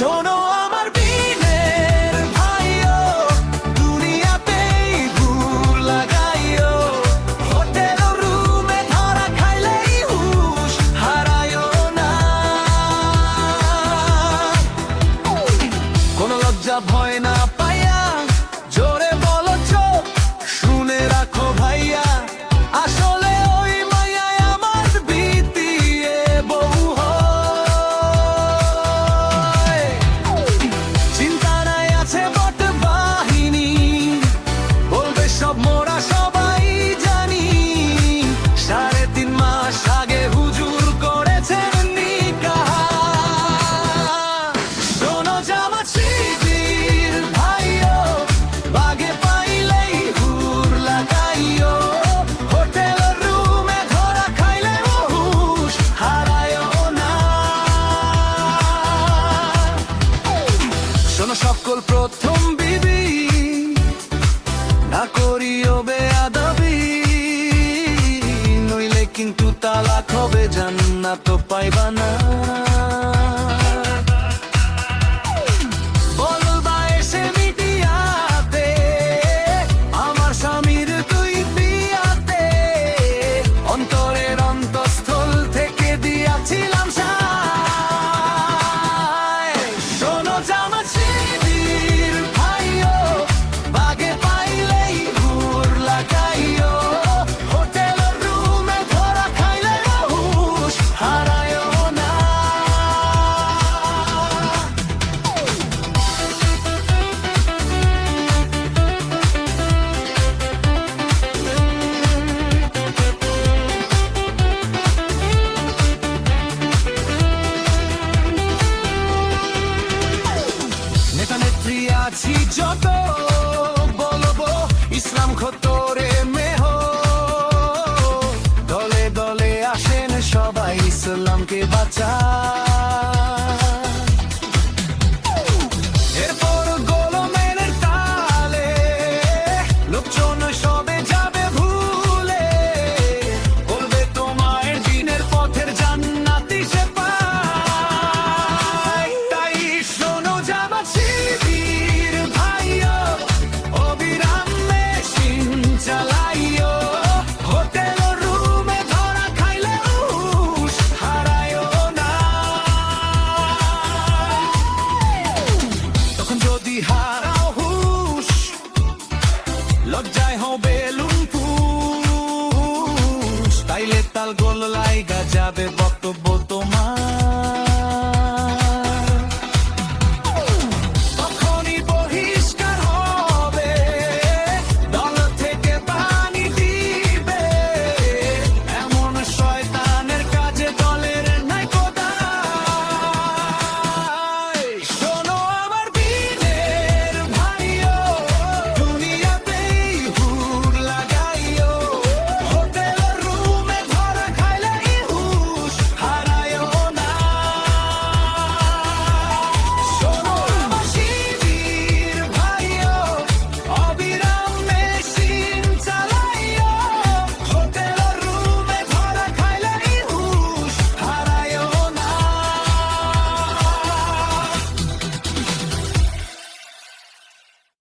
শোনো আমার বিনের ভাইও, দুনিয়াতেই ভুল লাগাইও, হোটেল রুমে ধরা খাইলেই হুশ হারাইও না। কোনো লজ্জা ভয় না পাইয়া জোরে বলো চোখ, শুনে রাখো ভাইয়া, আসলে ওই মায়ায় আমার বিতিয়ে বউ হয়। চিন্তা নাই আছে বট বাহিনী, বলবে সব মোরা সবাই জানি। 3.5 মাস আগে হুজুর করেছেন নিকাহ। শোনো জামাত শিবির ভাইও, বাগে পাইলেই হুর লাগাইও, হোটেল রুমে ধরা খাইলে হুশ হারাইও না। শোনো সকল প্রথম বিবি, না করিও বেয়াদবি, নইলে কিন্তু তালাক হবে, জান্নাত পাইবা না।